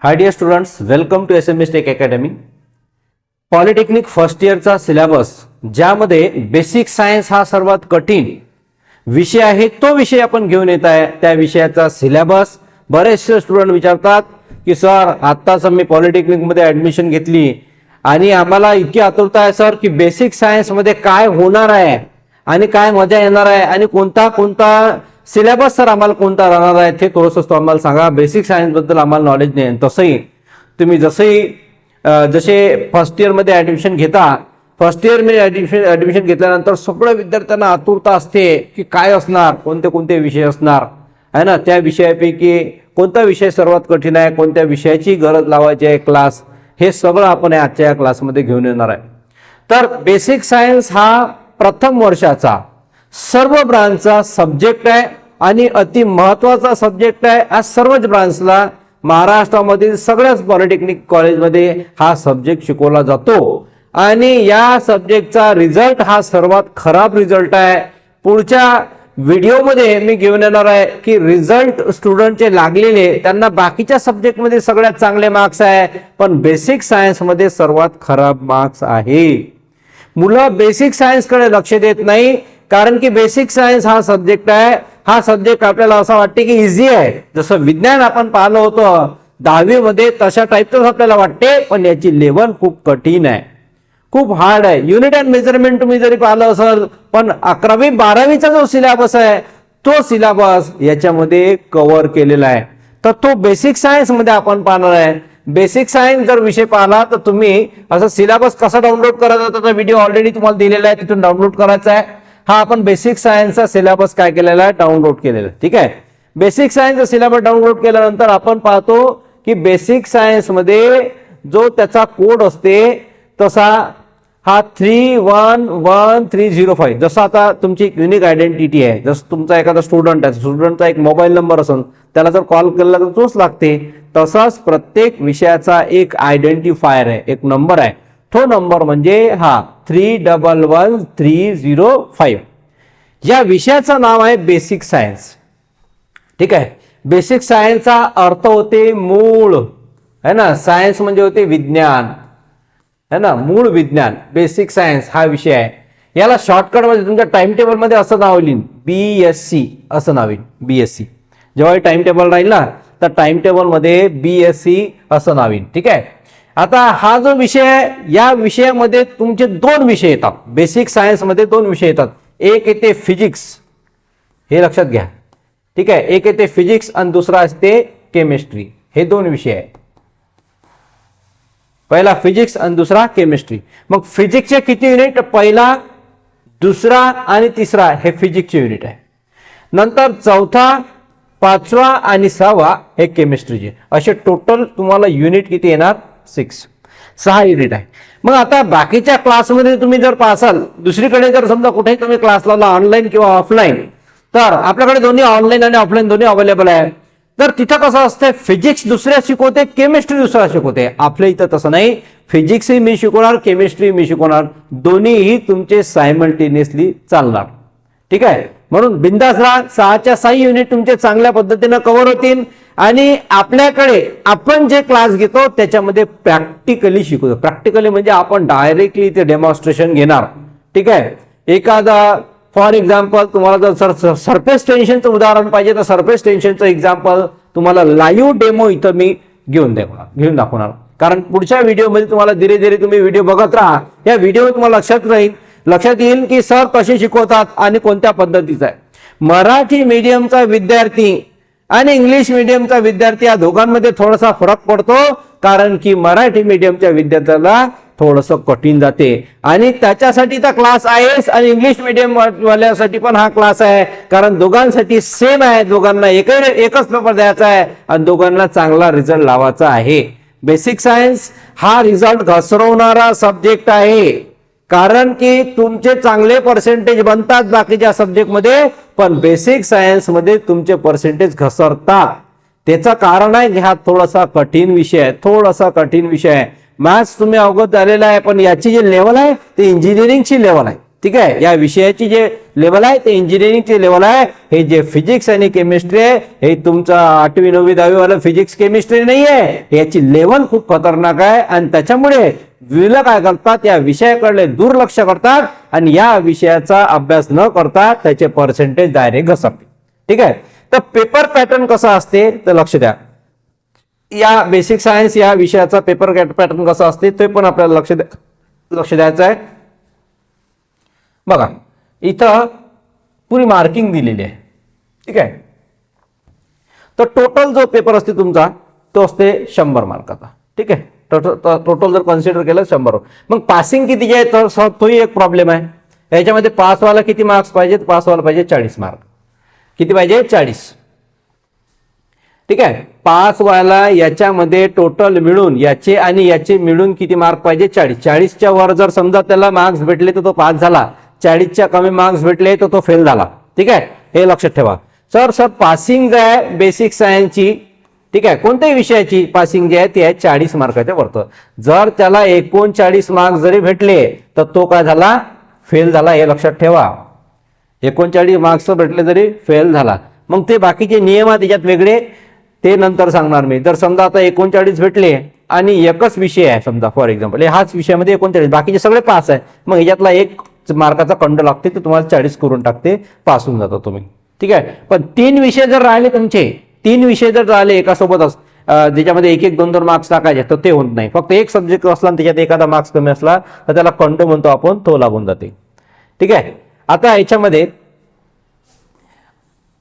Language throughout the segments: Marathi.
High dear students, welcome to SMS Tech Academy. Polytechnic first इयरचा सिलेबस ज्यामध्ये बेसिक सायन्स हा सर्वात कठीण विषय आहे तो विषय आपण घेऊन येत आहे. त्या विषयाचा सिलेबस बरेचसे स्टुडंट विचारतात की सर आत्ताच मी पॉलिटेक्निकमध्ये ॲडमिशन घेतली आणि आम्हाला इतकी आतुरता आहे सर की बेसिक सायन्समध्ये काय होणार आहे आणि काय मजा येणार आहे आणि कोणता कोणता सिलेबस सर आम्हाला कोणता राहणार आहे ते थोडंसं आम्हाला सांगा. बेसिक सायन्स बद्दल आम्हाला नॉलेज नाही. तसंही तुम्ही जसे फर्स्ट इयरमध्ये ॲडमिशन घेता, फर्स्ट इयरमध्ये ॲडमिशन घेतल्यानंतर सगळ्या विद्यार्थ्यांना आतुरता असते की काय असणार, कोणते कोणते विषय असणार आहे ना, त्या विषयापैकी कोणता विषय सर्वात कठीण आहे, कोणत्या विषयाची गरज लावायची आहे क्लास, हे सगळं आपण आजच्या या क्लासमध्ये घेऊन येणार आहे. तर बेसिक सायन्स हा प्रथम वर्षाचा सर्व ब्रांचचा सब्जेक्ट आहे आणि अति महत्वाचा सब्जेक्ट आहे. आज सर्वच ब्रांचला महाराष्ट्रामधील सगळ्याच पॉलिटेक्निक कॉलेजमध्ये हा सब्जेक्ट शिकवला जातो आणि या सब्जेक्टचा रिझल्ट हा सर्वात खराब रिझल्ट आहे. पुढच्या व्हिडिओमध्ये मी घेऊन येणार आहे की रिझल्ट स्टुडंटचे लागलेले त्यांना बाकीच्या सब्जेक्टमध्ये सगळ्यात चांगले मार्क्स आहे, पण बेसिक सायन्समध्ये सर्वात खराब मार्क्स आहे. मुलं बेसिक सायन्सकडे लक्ष देत नाही कारण की बेसिक सायन्स हा सब्जेक्ट आहे. हा सब्जेक्ट आपल्याला असं वाटते की इझी आहे, जसं विज्ञान आपण पाहिलं होतं 10वी मध्ये तशा टाईपच आपल्याला वाटते, पण याची लेवल खूप कठीण आहे, खूप हार्ड आहे. युनिट अँड मेजरमेंट तुम्ही जरी पाहिलं असेल, पण 11वी 12वीचा जो सिलेबस आहे तो सिलेबस याच्यामध्ये कव्हर केलेला आहे. तर तो बेसिक सायन्स मध्ये आपण पाहणार आहे. बेसिक सायन्स जर विषय पाहिला तर तुम्ही असं सिलेबस कसा डाउनलोड करायचा त्याचा व्हिडिओ ऑलरेडी तुम्हाला दिलेला आहे, तिथून डाउनलोड करायचा आहे. हा आपण बेसिक सायन्सचा सिलेबस काय केलेला आहे, डाउनलोड केलेला आहे. ठीक आहे. बेसिक सायन्सचा सिलेबस डाउनलोड केल्यानंतर आपण पाहतो की बेसिक सायन्स मध्ये जो त्याचा कोड असते तसा हा 311305. जसं आता तुमची एक युनिक आयडेंटिटी आहे, जसं तुमचा एखादा स्टुडंट आहे, स्टुडंटचा एक मोबाईल नंबर असेल, त्याला जर कॉल केला तर तोच लागते. तसाच प्रत्येक विषयाचा एक आयडेंटिफायर आहे, एक नंबर आहे. तो नंबर म्हणजे हा 311305. या विषयाचं नाव आहे बेसिक सायन्स. ठीक आहे. बेसिक सायन्सचा अर्थ होते मूळ, है ना. सायन्स म्हणजे होते विज्ञान, है ना, मूळ विज्ञान. बेसिक सायन्स हा विषय आहे. याला शॉर्टकट मध्ये तुमच्या टाइम टेबल मध्ये असं नाव लिहिन, BSc असं नाव येईल. BSc जेव्हा टाइम टेबल राहील ना तर टाइम टेबल मध्ये BSc असं नाव येईल. ठीक आहे. आता हा जो विषय आहे या विषयामध्ये तुमचे दोन विषय येतात. बेसिक सायन्स मध्ये दोन विषय येतात. एक येते फिजिक्स, हे लक्षात घ्या. ठीक आहे. एक येते फिजिक्स आणि दुसरा असते केमिस्ट्री. हे दोन विषय आहे. पहिला फिजिक्स आणि दुसरा केमिस्ट्री. मग फिजिक्सचे किती युनिट, पहिला, दुसरा आणि तिसरा हे फिजिक्सचे युनिट आहे. नंतर चौथा, पाचवा आणि सहावा हे केमिस्ट्रीचे. असे टोटल तुम्हाला युनिट किती येणार, 6 युनिट आहे. मग आता बाकीच्या क्लासमध्ये तुम्ही जर पासाल, दुसरीकडे जर समजा कुठेही तुम्ही क्लास लावला ऑनलाईन किंवा ऑफलाईन, तर आपल्याकडे दोन्ही ऑनलाईन आणि ऑफलाईन दोन्ही अवेलेबल आहे. तर तिथं कसं असतं, फिजिक्स दुसऱ्या शिकवते, केमिस्ट्री दुसऱ्या शिकवते. आपल्या इथं तसं नाही. फिजिक्सही मी शिकवणार, केमिस्ट्री मी शिकवणार, दोन्हीही तुमचे सायमल्टेनियसली चालणार. ठीक आहे. म्हणून बिंदास राहा. 6च्या 6 युनिट तुमचे चांगल्या पद्धतीने कव्हर होतील आणि आपल्याकडे आपण जे क्लास घेतो त्याच्यामध्ये प्रॅक्टिकली शिकवतो. प्रॅक्टिकली म्हणजे आपण डायरेक्टली ते डेमॉन्स्ट्रेशन घेणार. ठीक आहे. एखादा फॉर एक्झाम्पल तुम्हाला जर सरफेस टेन्शनचं उदाहरण पाहिजे तर सरफेस टेन्शनचं एक्झाम्पल तुम्हाला लाईव्ह डेमो इथं मी घेऊन दाखवणार. कारण पुढच्या व्हिडिओमध्ये तुम्हाला धीरे धीरे तुम्ही व्हिडिओ बघत राहा. या व्हिडिओ तुम्हाला लक्षात येईल की सर कसे शिकवतात आणि कोणत्या पद्धतीचा आहे. मराठी मीडियमचा विद्यार्थी आणि इंग्लिश मीडियमचा विद्यार्थी या दोघांमध्ये थोडासा फरक पडतो, कारण की मराठी मीडियमच्या विद्यार्थ्याला थोडंसं कठीण जाते आणि त्याच्यासाठी तर क्लास आहेच आणि इंग्लिश मीडियम वाल्यासाठी पण हा क्लास आहे, कारण दोघांसाठी सेम आहे. दोघांना एकच पेपर द्यायचा आहे आणि दोघांना चांगला रिझल्ट लावायचा आहे. बेसिक सायन्स हा रिझल्ट घसरवणारा सब्जेक्ट आहे, कारण की तुमचे चांगले पर्सेंटेज बनतात बाकीच्या सब्जेक्टमध्ये, पण बेसिक सायन्स मध्ये तुमचे पर्सेंटेज घसरतात. त्याचं कारण आहे की हा थोडासा कठीण विषय आहे, थोडासा कठीण विषय आहे. मॅथ्स तुम्ही अवगत झालेला आहे, पण याची जी लेवल आहे ती इंजिनिअरिंगची लेवल आहे. ठीक आहे. या विषयाची जे लेवल आहे ते इंजिनिअरिंगचे लेवल आहे. हे जे फिजिक्स आणि केमिस्ट्री आहे हे तुमचा 8वी 9वी 10वी वाला फिजिक्स केमिस्ट्री नाही आहे. याची लेवल खूप खतरनाक आहे आणि त्याच्यामुळे विलं काय करतात, या विषयाकडे दुर्लक्ष करतात आणि या विषयाचा अभ्यास न करता त्याचे पर्सेंटेज डायरेक्ट घसरते. ठीक आहे. तर पेपर पॅटर्न कसा असते तर लक्ष द्या. या बेसिक सायन्स या विषयाचा पेपर पॅटर्न कसा असते ते पण आपल्याला लक्ष द्यायचं आहे. बघा इथं पुरी मार्किंग दिलेली आहे. ठीक आहे. तर टोटल जो पेपर असते तुमचा तो असते 100 मार्काचा. ठीक आहे. टोटल जर कन्सिडर केलं 100. मग पासिंग किती आहे तर तोही एक प्रॉब्लेम आहे. याच्यामध्ये पास व्हायला किती मार्क्स पाहिजेत, पास व्हायला पाहिजे 40 मार्क. किती पाहिजे 40. ठीक आहे. पास व्हायला याच्यामध्ये टोटल मिळून याचे आणि याचे मिळून किती मार्क पाहिजे 40. 40च्या वर जर समजा त्याला मार्क्स भेटले तर तो पास झाला, 40च्या कमी मार्क्स भेटले तर तो फेल झाला. ठीक आहे. हे लक्षात ठेवा. सर पासिंग जे आहे बेसिक सायन्सची, ठीक आहे, कोणत्याही विषयाची पासिंग जे आहे ती आहे 40 मार्काच्या वरतं. जर त्याला 39 मार्क्स जरी भेटले तर तो काय झाला, फेल झाला. हे लक्षात ठेवा. 39 मार्क्स भेटले जरी फेल झाला. मग ते बाकीचे नियम आहेत त्याच्यात वेगळे, ते नंतर सांगणार मी. जर समजा आता 39 भेटले आणि एकच विषय आहे समजा फॉर एक्झाम्पल हाच विषयामध्ये 39, बाकीचे सगळे पास आहे, मग ह्याच्यातला 1 मार्काचा खंड लागते ते तुम्हाला 40 करून टाकते, पास होऊन जातो तुम्ही. ठीक आहे. पण 3 विषय जर राहिले तुमचे, 3 विषय जर राहिले एका सोबतच ज्याच्यामध्ये 1-1, 2-2 मार्क्स टाकायचे तर ते होत नाही. फक्त एक सब्जेक्ट असला आणि त्याच्यात एखादा मार्क्स कमी असला तर त्याला खंड म्हणतो आपण, तो लागून जाते. ठीक आहे. आता याच्यामध्ये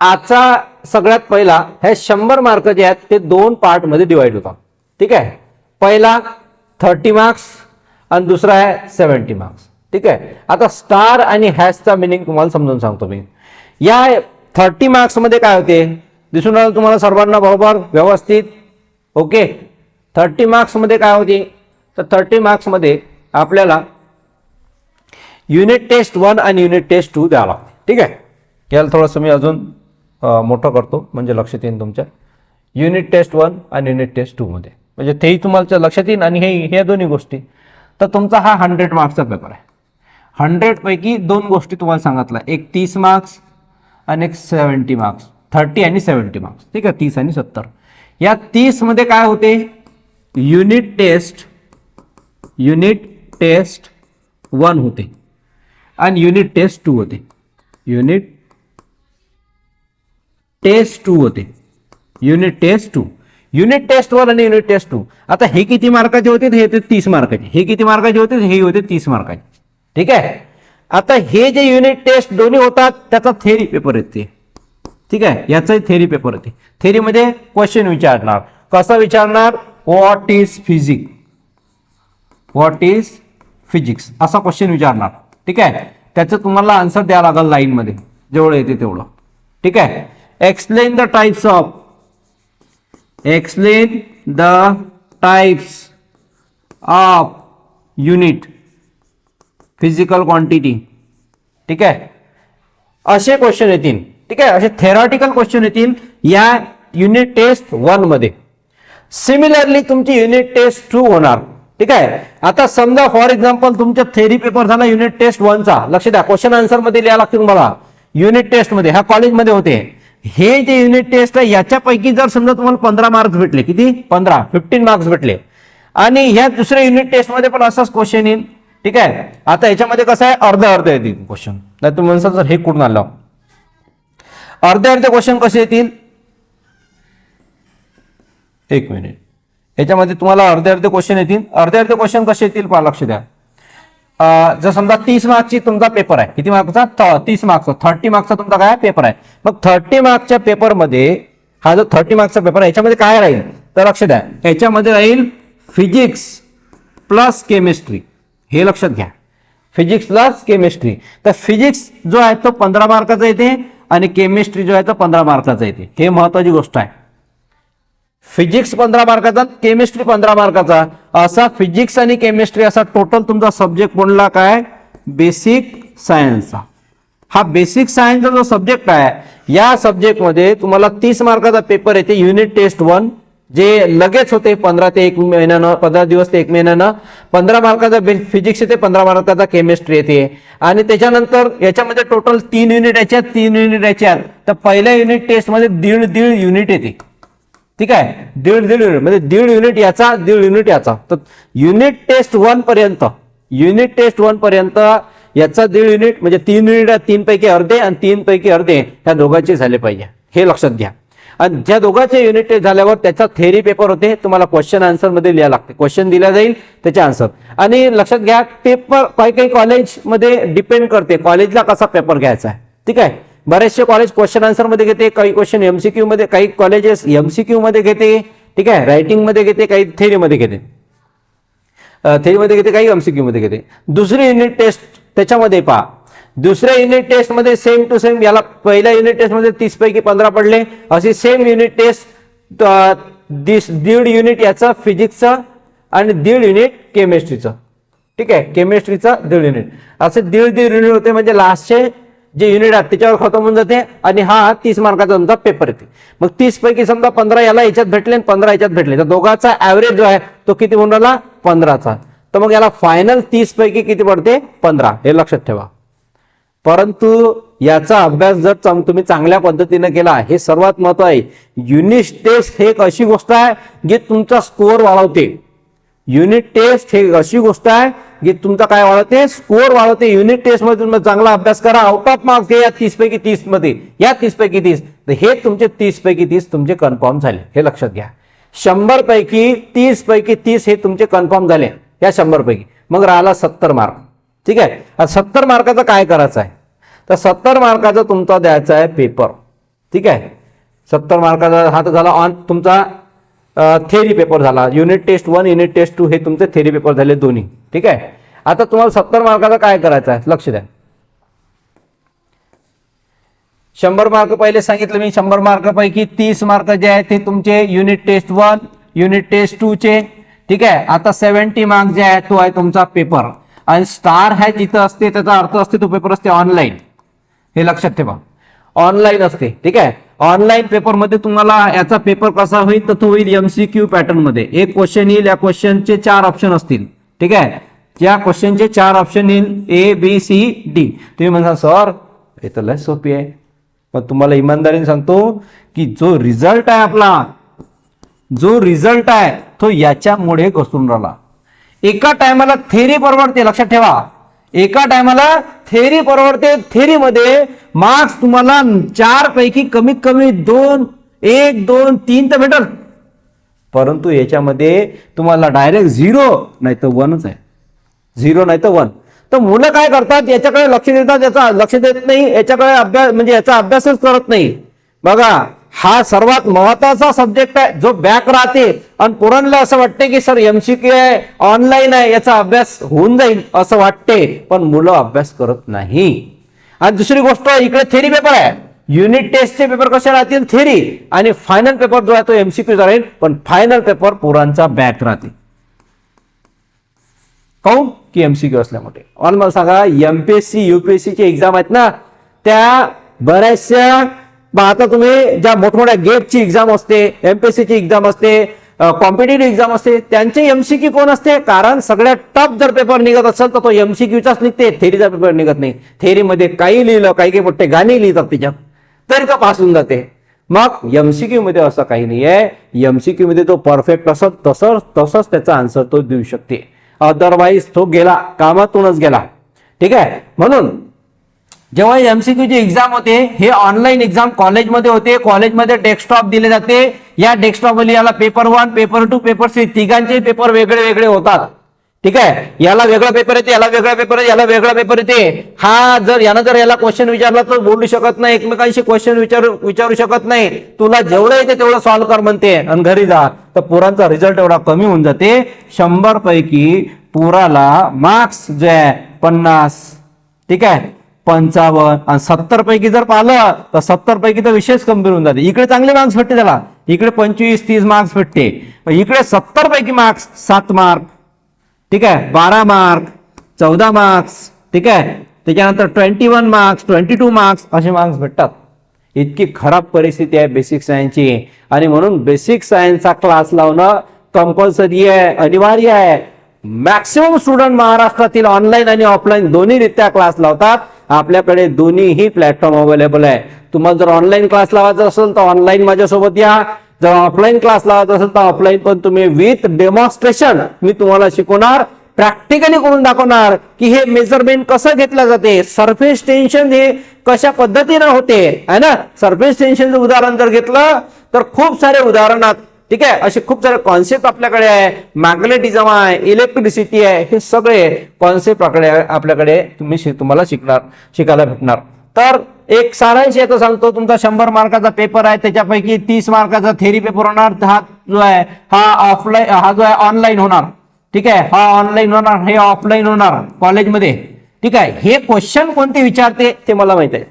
आजचा सगळ्यात पहिला हे 100 मार्क जे आहेत ते 2 पार्ट मध्ये डिवाइड होतात. ठीक आहे. पहिला 30 मार्क्स आणि दुसरा आहे 70 मार्क्स. ठीक आहे. आता स्टार आणि हॅशचा मिनिंग तुम्हाला समजून सांगतो मी. या 30 मार्क्स मध्ये काय होते दिसून आलं तुम्हाला सर्वांना बरोबर व्यवस्थित. ओके. 30 मार्क्स मध्ये काय होते तर 30 मार्क्स मध्ये आपल्याला युनिट टेस्ट 1 आणि युनिट टेस्ट 2 द्यावं लागते. ठीक आहे. याला थोडंसं मी अजून मोठं करतो म्हणजे लक्षात येईल तुमच्या. युनिट टेस्ट 1 आणि युनिट टेस्ट 2 मध्ये म्हणजे तेही तुम्हाला लक्षात येईल. आणि हे दोन्ही गोष्टी तर तुमचा हा 100 मार्क्सचा पेपर आहे. 100 पैकी 2 गोष्टी तुम्हाला सांगितल्या, एक 30 मार्क्स आणि एक 70 मार्क्स. 30 आणि 70 मार्क्स. ठीक आहे. 30 आणि 70. या 30 मध्ये काय होते युनिट टेस्ट 1 होते आणि युनिट टेस्ट 2 होते. युनिट टेस्ट 2 होते. युनिट टेस्ट 2, युनिट टेस्ट 1 आणि युनिट टेस्ट 2. आता हे किती मार्काचे होते, हे होते 30 मार्काचे. हे किती मार्काचे होते, हे होते 30 मार्काचे. ठीक आहे. आता हे जे युनिट टेस्ट दोन्ही होतात त्याचा थेरी पेपर येते. ठीक आहे. याचाही थेरी पेपर येते. थेरीमध्ये क्वेश्चन विचारणार. कसा विचारणार, what is physics, what is physics असा क्वेश्चन विचारणार. ठीक आहे. त्याचं तुम्हाला आन्सर द्यावं लागेल लाईन मध्ये जेवढं येते तेवढं. ठीक आहे. Explain the types of unit physical quantity. ठीक आहे. असे क्वेश्चन येतील. ठीक आहे. असे थेरॉटिकल क्वेश्चन येतील या युनिट टेस्ट 1 मध्ये. सिमिलरली तुमची युनिट टेस्ट 2 होणार. ठीक आहे. आता समजा फॉर एक्झाम्पल तुमचा थेरी पेपर झाला युनिट टेस्ट 1 चा. लक्ष द्या, क्वेश्चन आन्सर मध्ये लिहायला लागतील तुम्हाला. युनिट टेस्ट मध्ये ह्या कॉलेजमध्ये होते. हे जे युनिट टेस्ट आहे याच्यापैकी जर समजा तुम्हाला 15 मार्क्स भेटले, किती 15 मार्क्स भेटले आणि ह्या दुसऱ्या युनिट टेस्ट मध्ये पण असाच क्वेश्चन येईल. ठीक आहे. आता याच्यामध्ये कसं आहे अर्धे येतील क्वेश्चन. नाही तुम्ही म्हणसाल सर हे कुठून आलं, अर्धे क्वेश्चन कसे येतील. एक मिनिट. याच्यामध्ये तुम्हाला अर्धे क्वेश्चन येतील. अर्धे क्वेश्चन कसे येतील पहा, लक्ष द्या. जर समजा 30 मार्क्सची तुमचा पेपर आहे, किती मार्क्सचा 30 मार्क्सचा 30 मार्क्सचा तुमचा काय पेपर आहे. मग 30 मार्क्सच्या पेपरमध्ये हा जो 30 मार्क्सचा पेपर आहे याच्यामध्ये काय राहील तर लक्ष द्या, याच्यामध्ये राहील फिजिक्स प्लस केमिस्ट्री. हे लक्षात घ्या, फिजिक्स प्लस केमिस्ट्री. तर फिजिक्स जो आहे तो 15 मार्काचा येते आणि केमिस्ट्री जो आहे तो 15 मार्काचा येते. हे महत्वाची गोष्ट आहे. फिजिक्स 15 मार्काचा, केमिस्ट्री 15 मार्काचा, असा फिजिक्स आणि केमिस्ट्री असा टोटल तुमचा सब्जेक्ट बनला काय बेसिक सायन्सचा. हा बेसिक सायन्सचा जो सब्जेक्ट आहे या सब्जेक्ट मध्ये तुम्हाला 30 मार्काचा पेपर येते युनिट टेस्ट 1 जे लगेच होते 15 ते 1 महिन्यानं, 15 दिवस ते 1 महिन्यानं. 15 मार्काचा फिजिक्स येते, 15 मार्काचा केमिस्ट्री येते. आणि त्याच्यानंतर याच्यामध्ये टोटल 3 युनिट याच्यात, 3 युनिट याच्यात. तर पहिल्या युनिट टेस्ट मध्ये दीड युनिट येते. ठीक आहे, दीड युनिट म्हणजे दीड युनिट याचा, दीड युनिट याचा. तर युनिट टेस्ट 1 पर्यंत, युनिट टेस्ट 1 पर्यंत याचा दीड युनिट म्हणजे 3 युनिट, 3 पैकी अर्धे आणि 3 पैकी अर्धे ह्या दोघांचे झाले पाहिजे, हे लक्षात घ्या. आणि ज्या दोघांचे युनिट टेस्ट झाल्यावर त्याचा थेअरी पेपर होते, तुम्हाला क्वेश्चन आन्सर मध्ये लिहायला लागते. क्वेश्चन दिला जाईल त्याचे आन्सर. आणि लक्षात घ्या, पेपर काही कॉलेजमध्ये डिपेंड करते कॉलेजला कसा पेपर घ्यायचा आहे. ठीक आहे, बरेचसे कॉलेज क्वेश्चन आन्सर मध्ये घेते, काही क्वेश्चन एमसीक्यू मध्ये, काही कॉलेजेस एमसीक्यू मध्ये घेते. ठीक आहे, रायटिंग मध्ये घेते, काही थेअरी मध्ये घेते, काही एमसीक्यू मध्ये घेते. दुसरी युनिट टेस्ट त्याच्यामध्ये पहा, दुसऱ्या युनिट टेस्ट मध्ये सेम टू सेम, याला पहिल्या युनिट टेस्ट मध्ये 30 पैकी 15 पडले, अशी सेम युनिट टेस्ट दीड युनिट याचं फिजिक्सचं आणि दीड युनिट केमिस्ट्रीचं. ठीक आहे, केमिस्ट्रीचं दीड युनिट, असे दीड युनिट होते. म्हणजे लास्टचे जे युनिट आहेत त्याच्यावर खतम होऊन जाते. आणि हा 30 मार्काचा तुमचा पेपर येते. मग 30 पैकी समजा 15 याला याच्यात भेटले आणि 15 याच्यात भेटले, तर दोघांचा ऍव्हरेज जो आहे तो किती होऊन राहिला, 15चा. तर मग याला फायनल 30 पैकी किती पडते, 15, हे लक्षात ठेवा. परंतु याचा अभ्यास जर तुम्ही चांगल्या पद्धतीने केला, हे सर्वात महत्व आहे. युनिट टेस्ट हे एक अशी गोष्ट आहे जी तुमचा स्कोअर वाढवते. युनिट टेस्ट हे अशी गोष्ट आहे की तुमचा काय वाढवते, स्कोअर वाढवते. युनिट टेस्ट मध्ये तुम्ही चांगला अभ्यास करा, आउट ऑफ मार्क्स घे या 30 पैकी 30 मध्ये, या 30 पैकी 30, तर हे तुमचे 30 पैकी 30 तुमचे कन्फर्म झाले, हे लक्षात घ्या. 100 पैकी 30 पैकी 30 हे तुमचे कन्फर्म झाले या 100 पैकी. मग राहिला 70 मार्क. ठीक आहे, 70 मार्काचं काय करायचं आहे, तर 70 मार्काचा तुमचा द्यायचा आहे पेपर. ठीक आहे, 70 मार्काचा हा तर झाला ऑन तुमचा थेअरी पेपर झाला. युनिट टेस्ट 1, युनिट टेस्ट 2 हे तुमचे थेअरी पेपर झाले दोन्ही. ठीक आहे, आता तुम्हाला 70 मार्काचा काय करायचं आहे, लक्ष द्या. 100 मार्क पहिले सांगितलं मी, 100 मार्क पैकी 30 मार्क जे आहेत ते तुमचे युनिट टेस्ट 1, युनिट टेस्ट 2 चे. ठीक आहे, आता 70 मार्क जे आहे तो आहे तुमचा पेपर. आणि स्टार है जिथं असते त्याचा अर्थ असते तो पेपर असते ऑनलाईन, हे लक्षात ठेवा, ऑनलाईन असते. ठीक आहे, ऑनलाईन पेपर मध्ये तुम्हाला याचा पेपर कसा होईल, तर तो होईल एमसीक्यू पॅटर्न मध्ये. एक क्वेश्चन येईल, या क्वेश्चनचे 4 ऑप्शन असतील. ठीक आहे, या क्वेश्चनचे 4 ऑप्शन येईल, ए बी सी डी. तुम्ही म्हणता सर हे तर लय सोपी आहे, पण तुम्हाला इमानदारीने सांगतो की जो रिझल्ट आहे आपला, जो रिझल्ट आहे तो याच्यामुळे घसरून राहिला. एका टायमाला थेअरी परवडते, लक्षात ठेवा, एका टायमाला थेअरी परवडते. थेअरी मध्ये मार्क्स तुम्हाला 4 पैकी कमीत कमी 2, 1, 2, 3 तर भेटल. परंतु याच्यामध्ये तुम्हाला डायरेक्ट 0 नाही तर 1च आहे, 0 नाही तर 1. तर मुलं काय करतात, याच्याकडे लक्ष देतात, याचा लक्ष देत नाही, याच्याकडे अभ्यास म्हणजे याचा अभ्यासच करत नाही. बघा, हा सर्वात महत्वाचा सब्जेक्ट आहे जो बॅक राहते. आणि पोरांना असं वाटते की सर एमसीक्यू आहे, ऑनलाईन आहे, याचा अभ्यास होऊन जाईल असं वाटते, पण मुलं अभ्यास करत नाही. आणि दुसरी गोष्ट, इकडे थेअरी पेपर आहे. युनिट टेस्टचे पेपर कसे राहतील, थेअरी, आणि फायनल पेपर जो आहे तो एमसीक्यू राहील, पण फायनल पेपर पोरांचा बॅक राहते. काऊन की एमसीक्यू असल्यामुळे. आणि मला सांगा, एमपीएससी युपीएससी ची एक्झाम आहेत ना, त्या बऱ्याचशा आता तुम्ही ज्या मोठमोठ्या गेटची एक्झाम असते, एमपीएससी ची एक्झाम असते, कॉम्पिटेटिव्ह एक्झाम असते, त्यांचे एमसीक्यू कोण असते, कारण सगळ्यात टफ जर पेपर निघत असेल तर तो एमसीक्यूचाच निघते, थेअरीचा पेपर निघत नाही. थेअरीमध्ये काही लिहिलं, काही मोठे गाणे लिहितात त्याच्यात, तरी तो पास होऊन जाते. मग एमसीक्यू मध्ये असं काही नाही आहे. एमसीक्यू मध्ये तो परफेक्ट तसंच त्याचा आन्सर तो देऊ शकते, अदरवाईज तो गेला, कामातूनच गेला. ठीक आहे, म्हणून जेव्हा एमसीक्यूची एक्झाम होते, हे ऑनलाईन एक्झाम कॉलेजमध्ये होते. कॉलेजमध्ये डेस्कटॉप दिले जाते. या डेस्कटॉपवर याला पेपर 1, पेपर 2, पेपर 3 तिघांचे पेपर वेगळे वेगळे होतात. ठीक आहे, याला वेगळा पेपर येते, याला वेगळा पेपर येते, याला वेगळा पेपर येते. हा जर याला क्वेश्चन विचारला तर बोलू शकत नाही, एकमेकांशी क्वेश्चन विचारू शकत नाही. तुला जेवढं येते तेवढं सॉल्व्ह कर म्हणते आणि घरी जा. तर पोरांचा रिझल्ट एवढा कमी होऊन जाते. 100 पैकी पोराला मार्क्स जे आहे 50, ठीक आहे 55, आणि 70 पैकी जर पाहिलं तर 70 पैकी तर विशेष गंभीर होऊन जाते. इकडे चांगले मार्क्स भेटते त्याला, इकडे 25-30 मार्क्स भेटते. इकडे 70 पैकी मार्क्स 7 मार्क, ठीक आहे 12 मार्क, 14 मार्क्स, ठीक आहे, त्याच्यानंतर 21 मार्क्स, 22 मार्क्स असे मार्क्स भेटतात. इतकी खराब परिस्थिती आहे बेसिक सायन्सची. आणि म्हणून बेसिक सायन्सचा क्लास लावणं कंपल्सरी आहे, अनिवार्य आहे. मॅक्सिमम स्टुडंट महाराष्ट्रातील ऑनलाईन आणि ऑफलाईन दोन्ही रित्या क्लास लावतात. आपल्याकडे दोन्हीही प्लॅटफॉर्म अवेलेबल आहे. तुम्हाला जर ऑनलाईन क्लास लावायचा असेल तर ऑनलाईन माझ्यासोबत या. जर ऑफलाईन क्लास लावायचा असेल तर ऑफलाईन पण तुम्ही विथ डेमॉन्स्ट्रेशन मी तुम्हाला शिकवणार, प्रॅक्टिकली करून दाखवणार की हे मेजरमेंट कसं घेतलं जाते, सरफेस टेन्शन हे कशा पद्धतीने होते है ना. सरफेस टेन्शनचं उदाहरण जर घेतलं तर खूप सारे उदाहरणात, ठीक आहे, असे खूप सारे कॉन्सेप्ट आपल्याकडे आहे. मॅग्नेटिझम आहे, इलेक्ट्रिसिटी आहे, हे सगळे कॉन्सेप्ट आपल्याकडे तुम्हाला शिकायला भेटणार. तर एक सारांश याचा सांगतो, तुमचा 100 मार्काचा पेपर आहे, त्याच्यापैकी 30 मार्काचा थेरी पेपर होणार. हा जो आहे हा जो आहे ऑनलाईन होणार. ठीक आहे, हा ऑनलाईन होणार, हे ऑफलाईन होणार कॉलेजमध्ये. ठीक आहे, हे क्वेश्चन कोणते विचारते ते मला माहित आहे.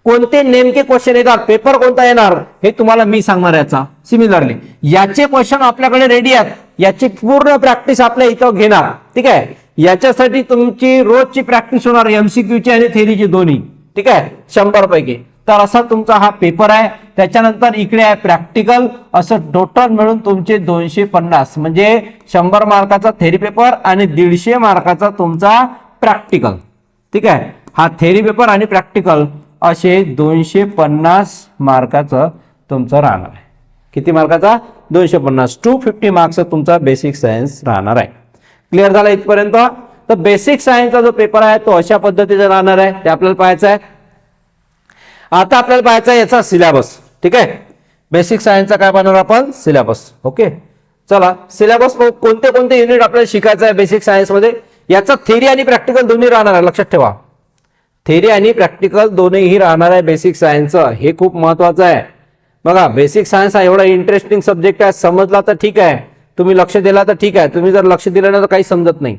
कोणते नेमके क्वेश्चन येतात, पेपर कोणता येणार हे तुम्हाला मी सांगणार. याचा सिमिलरली याचे क्वेश्चन आपल्याकडे रेडी आहेत. याची पूर्ण प्रॅक्टिस आपल्या इथं घेणार. ठीक आहे, याच्यासाठी तुमची रोजची प्रॅक्टिस होणार, एमसीक्यूची आणि थेरीची दोन्ही. ठीक आहे, 100 पैकी. तर असा तुमचा हा पेपर आहे. त्याच्यानंतर इकडे आहे प्रॅक्टिकल. असं टोटल मिळून तुमचे 250 म्हणजे 100 मार्काचा थेरी पेपर आणि 150 मार्काचा तुमचा प्रॅक्टिकल. ठीक आहे, हा थेरी पेपर आणि प्रॅक्टिकल असे 250 मार्काचं तुमचं राहणार आहे. किती मार्काचा? 250. 250 मार्क्स तुमचा बेसिक सायन्स राहणार आहे. क्लिअर झाला इथपर्यंत? तर बेसिक सायन्सचा जो पेपर आहे तो अशा पद्धतीचा राहणार आहे, ते आपल्याला पाहायचं आहे. आता आपल्याला पाहायचं आहे याचा सिलेबस. ठीक आहे, बेसिक सायन्सचा काय पाहणार आपण? सिलेबस. ओके, चला सिलेबस कोणते कोणते युनिट आपल्याला शिकायचं आहे बेसिक सायन्स मध्ये. याचा थेरी आणि प्रॅक्टिकल दोन्ही राहणार आहे, लक्षात ठेवा. थेरी आणि प्रॅक्टिकल दोन्हीही राहणार आहे बेसिक सायन्सचं. हे खूप महत्वाचं आहे. बघा, बेसिक सायन्स हा एवढा इंटरेस्टिंग सब्जेक्ट आहे. समजला तर ठीक आहे, तुम्ही लक्ष दिला तर ठीक आहे. तुम्ही जर लक्ष दिलं नाही तर काही समजत नाही.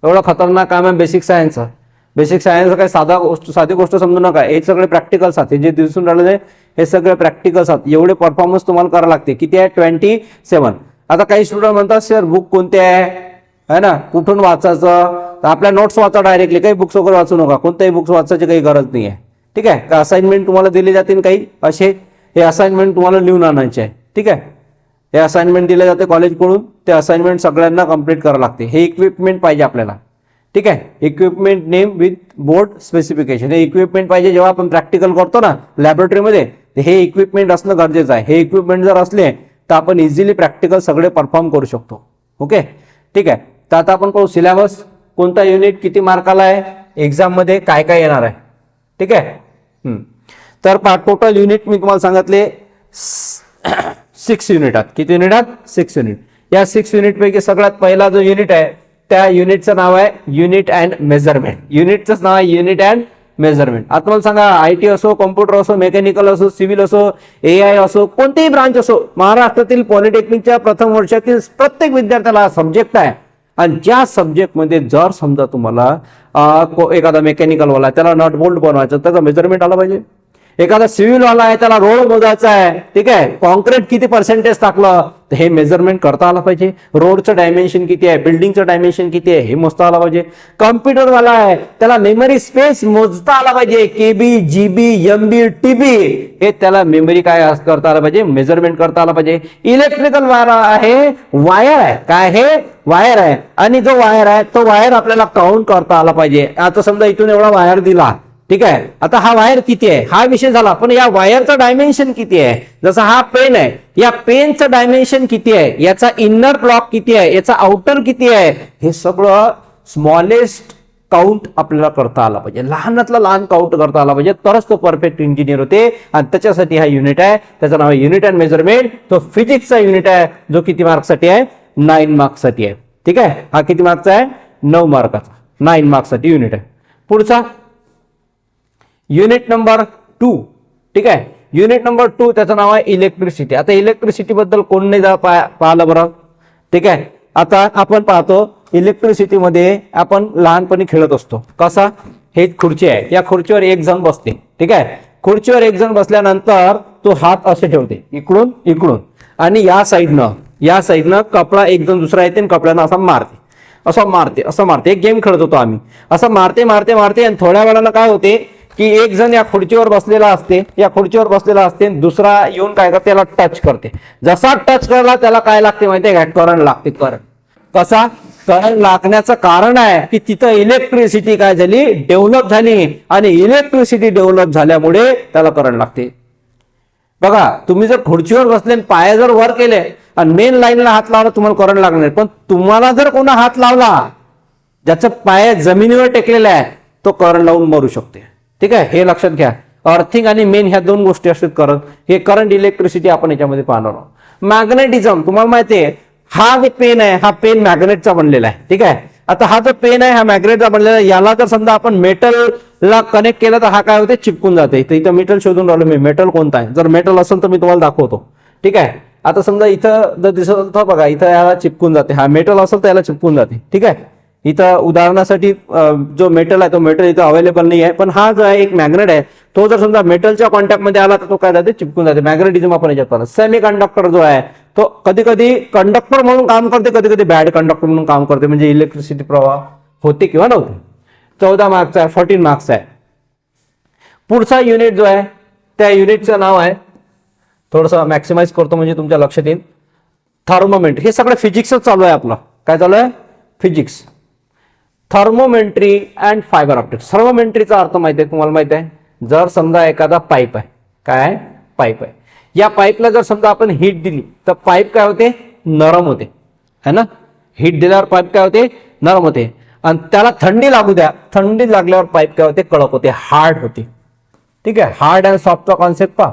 एवढं खतरनाक काम आहे बेसिक सायन्सचं. बेसिक सायन्स काही साधी गोष्ट समजू नका. हे सगळे प्रॅक्टिकल्स आहेत. जे दिसून राहिले हे सगळे प्रॅक्टिकल्स आहेत. एवढे परफॉर्मन्स तुम्हाला करावं लागते. किती आहे? 27. आता काही स्टुडंट म्हणतात सर बुक कोणते आहे ना, कुठून वाचायचं? तर आपल्या नोट्स वाचा डायरेक्टली, काही बुक्स वगैरे वाचू नका. कोणत्याही बुक्स वाचायची काही गरज नाही आहे. ठीक आहे, का असाइनमेंट तुम्हाला दिले जातील काही असे, हे असाइनमेंट तुम्हाला लिहून आणायचे आहे. ठीक आहे, हे असाइनमेंट दिले जाते कॉलेजकडून, ते असाइनमेंट सगळ्यांना कंप्लीट करावं लागते. हे इक्विपमेंट पाहिजे आपल्याला. ठीक आहे, equipment name with board specification. हे इक्विपमेंट पाहिजे जेव्हा आपण प्रॅक्टिकल करतो ना लॅबोरेटरीमध्ये, हे इक्विपमेंट असणं गरजेचं आहे. हे इक्विपमेंट जर असले तर आपण इझिली प्रॅक्टिकल सगळे परफॉर्म करू शकतो. ओके, ठीक आहे. तर आता आपण पाहू सिलेबस. कोणता युनिट किती मार्काला आहे, एक्झाम मध्ये काय काय येणार आहे. ठीक आहे, तर टोटल युनिट मी तुम्हाला सांगितले 6 युनिट आहेत. किती युनिट आहेत? 6 युनिट. या 6 युनिट पैकी सगळ्यात पहिला जो युनिट आहे त्या युनिटचं नाव आहे युनिट अँड मेजरमेंट. युनिटचं नाव आहे युनिट अँड मेजरमेंट. आता मला सांगा, IT असो, कॉम्प्युटर असो, मेकॅनिकल असो, सिव्हिल असो, AI असो, कोणतेही ब्रांच असो, महाराष्ट्रातील पॉलिटेक्निकच्या प्रथम वर्षातील प्रत्येक विद्यार्थ्याला सब्जेक्ट आहे. आणि ज्या सब्जेक्टमध्ये जर समजा तुम्हाला एखादा मेकॅनिकलवाला त्याला नट बोल्ट बनवायचं, त्याचा मेजरमेंट आला पाहिजे. एखादा सिव्हिल वाला आहे त्याला रोड मोजायचा आहे. ठीक आहे, कॉन्क्रीट किती पर्सेंटेज टाकलं तर हे मेजरमेंट करता आलं पाहिजे. रोडचं डायमेन्शन किती आहे, बिल्डिंगचं डायमेन्शन किती आहे हे मोजता आलं पाहिजे. कॉम्प्युटरवाला आहे त्याला मेमरी स्पेस मोजता आला पाहिजे. KB, GB, MB, TB हे त्याला मेमरी काय करता आलं पाहिजे, मेजरमेंट करता आलं पाहिजे. इलेक्ट्रिकल वायर आहे, वायर आहे, काय हे वायर आहे, आणि जो वायर आहे तो वायर आपल्याला काउंट करता आला पाहिजे. आता समजा इथून एवढा वायर दिला, ठीक आहे, आता हा वायर किती आहे हा विषय झाला, पण या वायरचं डायमेन्शन किती आहे. जसं हा पेन आहे, या पेनचं डायमेन्शन किती आहे, याचा इनर ब्लॉक किती आहे, याचा आउटर किती आहे, हे सगळं स्मॉलेस्ट काउंट आपल्याला करता आला पाहिजे. लहानातला लहान काउंट करता आला पाहिजे, तरच तो परफेक्ट इंजिनियर होते. आणि त्याच्यासाठी हा युनिट आहे, त्याचं नाव आहे युनिट अँड मेजरमेंट. तो फिजिक्सचा युनिट आहे, जो किती मार्क्ससाठी आहे? 9 मार्क्ससाठी आहे. ठीक आहे, हा किती मार्क्सचा आहे? 9 मार्काचा. 9 मार्क्ससाठी युनिट आहे. पुढचा युनिट नंबर 2. ठीक आहे, युनिट नंबर 2 त्याचं नाव आहे इलेक्ट्रिसिटी. आता इलेक्ट्रिसिटी बद्दल कोण नाही पाहिलं बरं. ठीक आहे, आता आपण पाहतो इलेक्ट्रिसिटीमध्ये आपण लहानपणी खेळत असतो. कसा? हे खुर्ची आहे, या खुर्चीवर एक जण बसते. ठीक आहे, खुर्चीवर एक जण बसल्यानंतर तो हात असे ठेवते इकडून इकडून, आणि या साईडनं कपडा एक जण दुसरा येते आणि कपड्यानं असा मारते. असं मारते एक गेम खेळत होतो आम्ही. असं मारते आणि थोड्या वेळानं काय होते, की एक जण या खुर्चीवर बसलेला असते, या खुर्चीवर बसलेला असते, दुसरा येऊन काय करते, त्याला टच करते. जसा टच करला त्याला काय लागते माहितीये का, करंट लागते. करंट कसा, करंट लागण्याचं कारण आहे की तिथं इलेक्ट्रिसिटी काय झाली, डेव्हलप झाली, आणि इलेक्ट्रिसिटी डेव्हलप झाल्यामुळे त्याला करंट लागते. बघा, तुम्ही जर खुर्चीवर बसले आणि पाय जर वर केले आणि मेन लाईनला हात लावला, तुम्हाला करंट लागणार. पण तुम्हाला जर कोणा हात लावला ज्याचा पाय जमिनीवर टेकलेला आहे, तो करंट लावून मरू शकते. ठीक आहे, हे लक्षात घ्या. अर्थिंग आणि मेन ह्या दोन गोष्टी असतात करंट. हे करंट इलेक्ट्रिसिटी आपण याच्यामध्ये पाहणार आहोत. मॅग्नेटिझम तुम्हाला माहिती आहे, हा जो पेन आहे, हा पेन मॅग्नेटचा बनलेला आहे. ठीक आहे, आता हा जो पेन आहे हा मॅग्नेटचा बनलेला आहे. याला जर समजा आपण मेटलला कनेक्ट केलं तर हा काय होते, चिपकून जाते. तर इथं मेटल शोधून राहिलो मी, मेटल कोणता आहे. जर मेटल असेल तर मी तुम्हाला दाखवतो. ठीक आहे, आता समजा इथं जर दिसत बघा, इथं याला चिपकून जाते. हा मेटल असेल तर याला चिपकून जाते. ठीक आहे, इथं उदाहरणासाठी जो मेटल आहे तो मेटल इथं अवेलेबल नाही आहे, पण हा जो आहे एक मॅग्नेट आहे, तो जर समजा मेटलच्या कॉन्टॅक्ट मध्ये आला तर तो काय जाते, चिपकून जाते. मॅग्नेटिझम आपण याच्यात पाहतो. सेमी कंडक्टर जो आहे तो कधी कधी कंडक्टर म्हणून काम करते, कधी कधी बॅड कंडक्टर म्हणून काम करते, म्हणजे इलेक्ट्रिसिटी प्रवाह होते किंवा नव्हते. 14 मार्क्स आहे, 14 मार्क्स आहे. पुढचा युनिट जो आहे त्या युनिटचं नाव आहे, थोडंसं मॅक्सिमाइज करतो म्हणजे तुमच्या लक्षात येईल, थर्मोमेट्री. हे सगळं फिजिक्सच चालू आहे आपलं. काय चालू आहे, physics. Thermometry and fibre optics. थर्मोमेट्रीचा अर्थ माहिती आहे तुम्हाला, माहिती आहे, जर समजा एखादा पाईप आहे, काय आहे, पाईप आहे, या पाईपला जर समजा आपण हीट दिली तर पाईप काय होते, नरम होते, है ना. हीट दिल्यावर पाईप काय होते, नरम होते. आणि त्याला थंडी लागू द्या, थंडी लागल्यावर पाईप काय होते, कडक होते, हार्ड होते. ठीक आहे, हार्ड अँड सॉफ्टचा कॉन्सेप्ट पहा.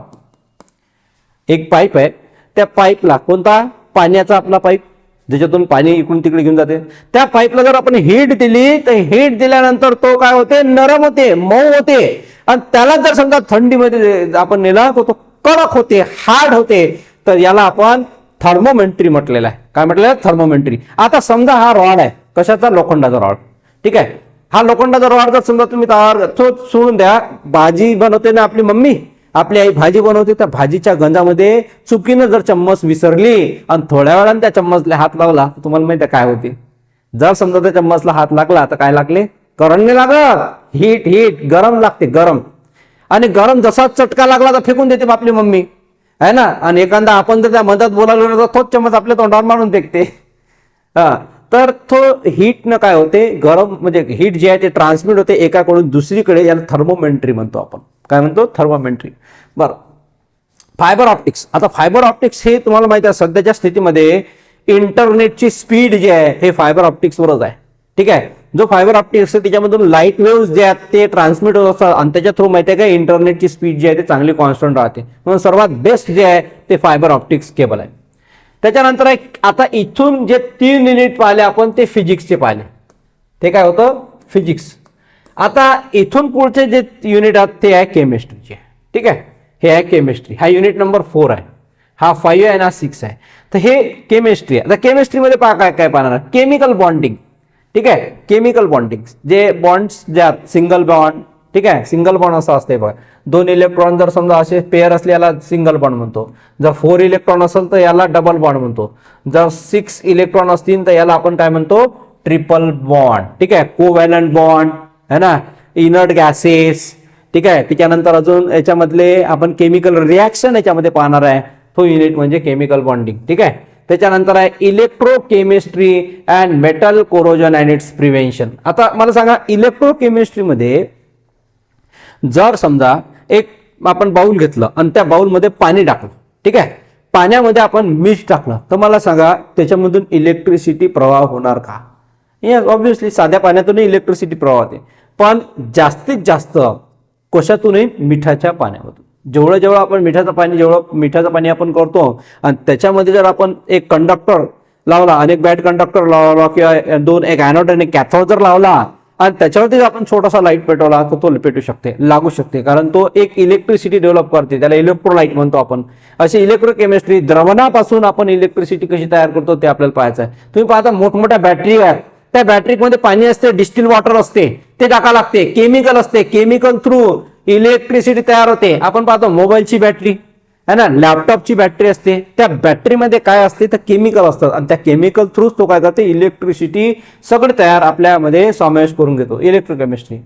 एक पाईप आहे, त्या पाईपला कोणता, पाण्याचा आपला पाईप, ज्याच्यातून पाणी इकडून तिकडे घेऊन जाते, त्या पाईपला जर आपण हीट दिली तर हीट दिल्यानंतर तो काय होते, नरम होते, मऊ होते. आणि त्याला जर समजा थंडीमध्ये आपण नेला तर तो कडक होते, हार्ड होते. तर याला आपण थर्मोमेट्री म्हटलेलं आहे. काय म्हटलेलं आहे, थर्मोमेट्री. आता समजा हा रॉड आहे, कशाचा, लोखंडाचा रॉड. ठीक आहे, हा लोखंडाचा रॉड जर समजा तुम्ही तो सोडून द्या, भाजी बनवते ना आपली मम्मी, आपली आई भाजी बनवते, त्या भाजीच्या गंजामध्ये चुकीनं जर चम्मच विसरली आणि थोड्या वेळाने त्या चम्मचला हात लावला तर तुम्हाला माहिती काय होते, जर समजा त्या चम्मचला हात लागला तर काय लागले, करंट नाही लागत, हीट, हीट, गरम लागते, गरम. आणि गरम जसा चटका लागला तर फेकून देते आपली मम्मी, है ना. आणि एखादा आपण जर त्या मधात बोलावलं तर तोच चम्मच आपल्या तोंडावर मारून फेकते. हा, तर तो हीट न काय होते, गरम, म्हणजे हीट जे आहे ते ट्रान्समिट होते एकाकडून दुसरीकडे, याला थर्मोमेट्री म्हणतो आपण. काय म्हणतो, थर्मोमेट्री. बरं, फायबर ऑप्टिक्स. आता फायबर ऑप्टिक्स हे तुम्हाला माहिती आहे, सध्याच्या स्थितीमध्ये इंटरनेटची स्पीड जी आहे हे फायबर ऑप्टिक्सवरच आहे. ठीक आहे, जो फायबर ऑप्टिक्स आहे त्याच्यामधून लाईट वेव्स जे आहेत ते ट्रान्समिट होत असतात, आणि त्याच्या थ्रू माहिती आहे का इंटरनेटची स्पीड जी आहे ते चांगली कॉन्स्टंट राहते. म्हणून सर्वात बेस्ट जे आहे ते फायबर ऑप्टिक्स केबल आहे. त्याच्यानंतर आता इथून जे 3 युनिट पाहिले आपण ते फिजिक्सचे पाहिले, ते काय होतं, फिजिक्स. आता इथून पुढचे जे युनिट आहेत ते आहे केमिस्ट्रीचे. ठीक आहे, हे आहे केमिस्ट्री. हा युनिट नंबर 4 आहे, हा 5 आहे ना 6 आहे. तर हे केमिस्ट्री आहे. आता केमिस्ट्रीमध्ये पहा काय काय पाहणार, केमिकल बॉन्डिंग. ठीक आहे, केमिकल बॉन्डिंग, जे बॉन्ड्स जे आहेत, सिंगल बॉन्ड. ठीक आहे, सिंगल बॉन्ड असं असते बघा, 2 इलेक्ट्रॉन जर समजा असे पेअर असले याला सिंगल बॉन्ड म्हणतो. जर 4 इलेक्ट्रॉन असेल तर याला डबल बॉन्ड म्हणतो. जर 6 इलेक्ट्रॉन असतील तर याला आपण काय म्हणतो, ट्रिपल बॉन्ड. ठीक आहे, कोव्हॅलंट बॉन्ड, है ना, इनर्ट गॅसेस. ठीक आहे, त्याच्यानंतर अजून याच्यामधले आपण केमिकल रिॲक्शन याच्यामध्ये पाहणार आहे, तो युनिट म्हणजे केमिकल बॉन्डिंग. ठीक आहे, त्याच्यानंतर आहे electrochemistry and metal corrosion and it's prevention. आता मला सांगा, इलेक्ट्रोकेमिस्ट्रीमध्ये जर समजा एक आपण बाउल घेतलं आणि त्या बाउलमध्ये पाणी टाकलं, ठीक आहे, पाण्यामध्ये आपण मीठ टाकलं, तर मला सांगा त्याच्यामधून इलेक्ट्रिसिटी प्रवाह होणार का? ऑब्व्हियसली साध्या पाण्यातूनही इलेक्ट्रिसिटी प्रवाह होते, पण जास्तीत जास्त कशातूनही मिठाच्या पाण्यामधून. जेवढं आपण मिठाचं पाणी आपण करतो आणि त्याच्यामध्ये जर आपण एक कंडक्टर लावला आणि एक बॅड कंडक्टर लावला किंवा एक ॲनोड आणि कॅथोड जर लावला आणि त्याच्यावरती आपण छोटासा लाईट पेटवला तर तो पेटू शकते, लागू शकते, कारण तो एक इलेक्ट्रिसिटी डेव्हलप करते, त्याला इलेक्ट्रोलाइट म्हणतो आपण. अशी इलेक्ट्रोकेमिस्ट्री, द्रवणापासून आपण इलेक्ट्रिसिटी कशी तयार करतो ते आपल्याला पाहायचं आहे. तुम्ही पाहता मोठमोठ्या बॅटरी आहेत, त्या बॅटरीमध्ये पाणी असते, डिस्टिल वॉटर असते, ते टाका लागते, केमिकल असते, केमिकल थ्रू इलेक्ट्रिसिटी तयार होते. आपण पाहतो मोबाईलची बॅटरी है ना, लॅपटॉपची बॅटरी असते, त्या बॅटरीमध्ये काय असते तर केमिकल असतात, आणि त्या केमिकल थ्रूच तो काय करते, इलेक्ट्रिसिटी सगळं तयार आपल्यामध्ये समावेश करून घेतो, इलेक्ट्रोकेमिस्ट्री.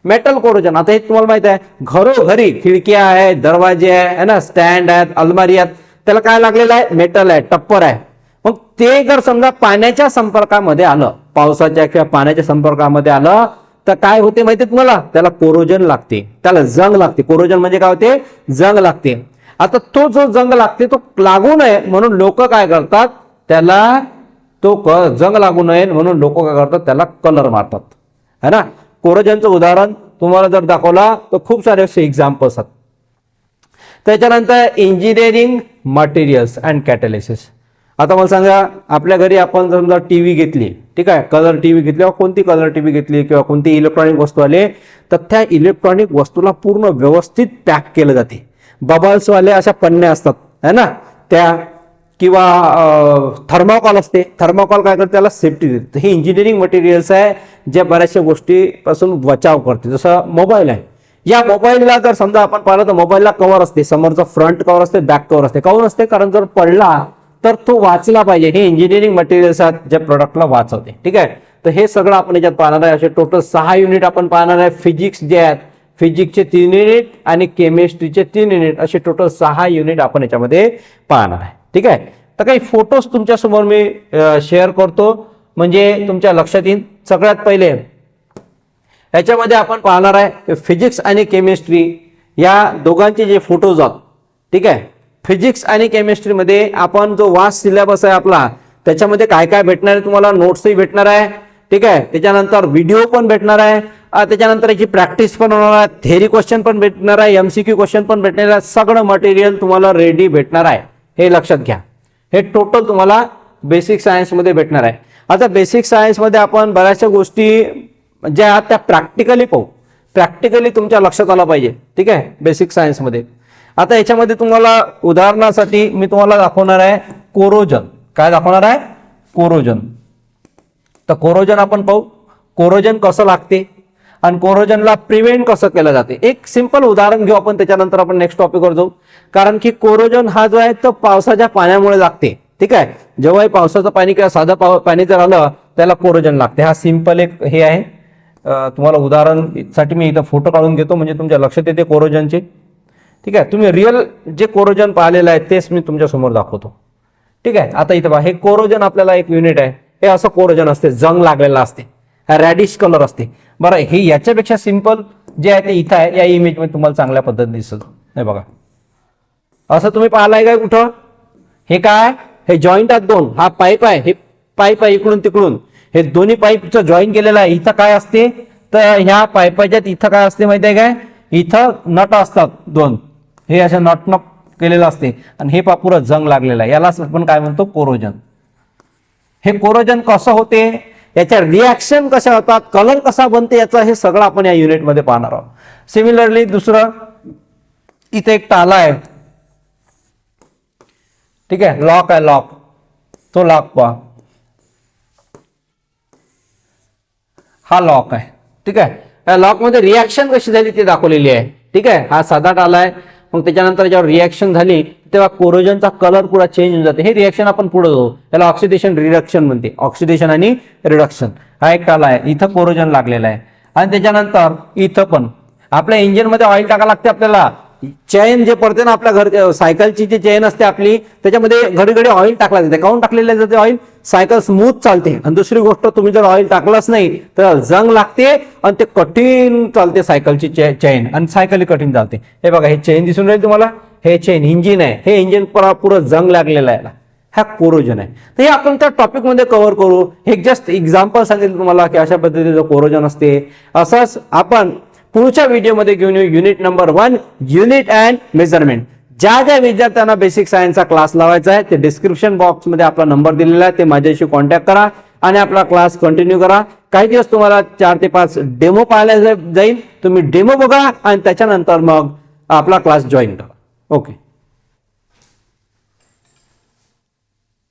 Metal corrosion. आता हे तुम्हाला माहित आहे, घरोघरी खिडक्या आहेत, दरवाजे आहे ना, स्टँड आहेत, अलमारी आहेत, त्याला काय लागलेलं आहे, मेटल आहे, टप्पर आहे. मग ते जर समजा पाण्याच्या संपर्कामध्ये आलं, पावसाच्या किंवा पाण्याच्या संपर्कामध्ये आलं तर काय होते माहिती तुम्हाला, त्याला कोरोजन लागते, त्याला जंग लागते. कोरोजन म्हणजे काय होते, जंग लागते. आता तो जो जंग लागते तो लागू नये म्हणून लोक काय करतात, त्याला तो जंग लागू नये म्हणून लोक काय करतात, त्याला कलर मारतात, है ना. कोरोजनचं उदाहरण तुम्हाला जर दाखवला तर खूप सारे असे एक्झाम्पल्स आहेत. त्याच्यानंतर इंजिनिअरिंग मटेरियल्स अँड कॅटॅलिसिस. आता मला सांगा, आपल्या घरी आपण समजा टीव्ही घेतली, ठीक आहे, कलर टीव्ही घेतली किंवा कोणती कलर टीव्ही घेतली किंवा कोणती इलेक्ट्रॉनिक वस्तू आले, तर त्या इलेक्ट्रॉनिक वस्तूला पूर्ण व्यवस्थित पॅक केलं जाते. बबल्सवाले अशा पन्न्या असतात, है ना, त्या किंवा थर्माकॉल असते. थर्माकॉल काय करते, त्याला सेफ्टी देते. हे इंजिनिअरिंग मटेरियल्स आहे जे बऱ्याचशा गोष्टीपासून बचाव करते. जसं मोबाईल आहे, या मोबाईलला जर समजा आपण पाहिलं तर मोबाईलला कव्हर असते, समोरचा फ्रंट कव्हर असते, बॅक कव्हर असते. काऊन असते, कारण जर पडला तर तो वाचला पाहिजे. हे इंजिनिअरिंग मटेरियल्स आहेत जे प्रोडक्टला वाचवते, ठीक आहे. तर हे सगळं आपण याच्यात पाहणार आहे. असे टोटल 6 युनिट आपण पाहणार आहे. फिजिक्स जे आहेत, फिजिक्सचे 3 युनिट आणि केमिस्ट्रीचे 3 युनिट, असे टोटल 6 युनिट आपण याच्यामध्ये पाहणार आहे, ठीक आहे. तर काही फोटोज तुमच्या समोर मी शेअर करतो म्हणजे तुमच्या लक्षात येईल. सगळ्यात पहिले याच्यामध्ये आपण पाहणार आहे फिजिक्स आणि केमिस्ट्री या दोघांचे जे फोटोज आहेत, ठीक आहे. फिजिक्स आणि केमिस्ट्रीमध्ये आपण जो वास्ट सिलेबस आहे आपला, त्याच्यामध्ये काय काय भेटणार आहे तुम्हाला, नोट्सही भेटणार आहे, ठीक आहे. त्याच्यानंतर व्हिडिओ पण भेटणार आहे, त्याच्यानंतर याची प्रॅक्टिस पण होणार आहे, थेरी क्वेश्चन पण भेटणार आहे, MCQ क्वेश्चन पण भेटणार आहे. सगळं मटेरियल तुम्हाला रेडी भेटणार आहे, हे लक्षात घ्या. हे टोटल तुम्हाला बेसिक सायन्समध्ये भेटणार आहे. आता बेसिक सायन्समध्ये आपण बऱ्याचशा गोष्टी ज्या त्या प्रॅक्टिकली पाहू, प्रॅक्टिकली तुमच्या लक्षात आला पाहिजे, ठीक आहे, बेसिक सायन्समध्ये. आता याच्यामध्ये तुम्हाला उदाहरणासाठी मी तुम्हाला दाखवणार आहे कोरोजन. काय दाखवणार आहे, कोरोजन. तर कोरोजन आपण पाहू, कोरोजन कसं लागते आणि कोरोजनला प्रिव्हेंट कसं केलं जाते. एक सिंपल उदाहरण घेऊ आपण, त्याच्यानंतर आपण नेक्स्ट टॉपिकवर जाऊ. कारण की कोरोजन हा जो आहे तो पावसाच्या पाण्यामुळे लागते, ठीक आहे. जेव्हाही पावसाचं पाणी किंवा साधं पाणी जर आलं त्याला कोरोजन लागते. हा सिंपल एक हे आहे. तुम्हाला उदाहरणसाठी मी इथं फोटो काढून घेतो म्हणजे तुमच्या लक्षात येते कोरोजनचे, ठीक आहे. तुम्ही रिअल जे कोरोजन पाहिलेलं आहे तेच मी तुमच्या समोर दाखवतो, ठीक आहे. आता इथं पहा, हे कोरोजन आपल्याला एक युनिट आहे. हे असं कोरोजन असते, जंग लागलेला असते, रॅडिश कलर असते. बरं, हे याच्यापेक्षा सिंपल जे आहे ते इथं आहे. या इमेज मध्ये तुम्हाला चांगल्या पद्धतीने दिसत. हे बघा, असं तुम्ही पाहिलंय काय कुठं, हे काय, हे जॉईंट आहेत दोन. हा पाईप आहे, हे पाईप आहे इकडून तिकडून, हे दोन्ही पाईपचं जॉईन केलेलं आहे. इथं काय असते, तर ह्या पाईपाच्या इथं काय असते माहिती आहे काय, इथं नट असतात दोन, हे अशा नट केलेलं असते आणि हे पुरं जंग लागलेलं आहे. यालाच आपण काय म्हणतो, कोरोजन. हे कोरोजन कसं होते, याच्या रिॲक्शन कशा होतात, कलर कसा बनते, याचा हे सगळं आपण या युनिटमध्ये पाहणार आहोत. सिमिलरली दुसरं, इथे एक ताला आहे, ठीक आहे, लॉक आहे, लॉक, तो लॉक पहा, हा लॉक आहे, ठीक आहे. या लॉक मध्ये रिॲक्शन कशी झाली ते दाखवलेली आहे, ठीक आहे. हा साधा ताला आहे, मग त्याच्यानंतर जेव्हा रिॲक्शन झाली तेव्हा कोरोजनचा कलर पुरा चेंज होऊन जाते. हे रिॲक्शन आपण पुढे जाऊ, त्याला ऑक्सिडेशन रिडक्शन म्हणते, ऑक्सिडेशन आणि रिडक्शन. हा एक ताला आहे, इथं कोरोजन लागलेला आहे. आणि त्याच्यानंतर इथं पण आपल्या इंजिन मध्ये ऑइल टाकायला लागते आपल्याला. चेन जे पडते ना आपल्या घर, सायकलची जी चेन असते आपली, त्याच्यामध्ये घडी घडी ऑइल टाकला जाते. काऊन टाकलेलं जाते ऑइल, सायकल स्मूथ चालते. आणि दुसरी गोष्ट, तुम्ही जर ऑइल टाकलंच नाही तर जंग लागते आणि ते कठीण चालते सायकलची चेन, आणि सायकल कठीण चालते. हे बघा, हे चेन दिसून राहील तुम्हाला, हे चेन इंजिन आहे, हे इंजिन पुरं जंग लागलेलं आहे, हा कोरोजन आहे. तर हे आपण त्या टॉपिक मध्ये कव्हर करू. हे जस्ट एक्झाम्पल सांगितलं तुम्हाला की अशा पद्धतीचं कोरोजन असते. असंच आपण पुढच्या व्हिडिओमध्ये घेऊन येऊ unit number 1, unit and measurement. ज्या ज्या विद्यार्थ्यांना बेसिक सायन्सचा क्लास लावायचा आहे ते डिस्क्रिप्शन बॉक्स मध्ये आपला नंबर दिलेला आहे, ते माझ्याशी कॉन्टॅक्ट करा आणि आपला क्लास कंटिन्यू करा. काही दिवस तुम्हाला 4 ते 5 डेमो पाहायला जाईल, तुम्ही डेमो बघा आणि त्याच्यानंतर मग आपला क्लास जॉईन करा. ओके.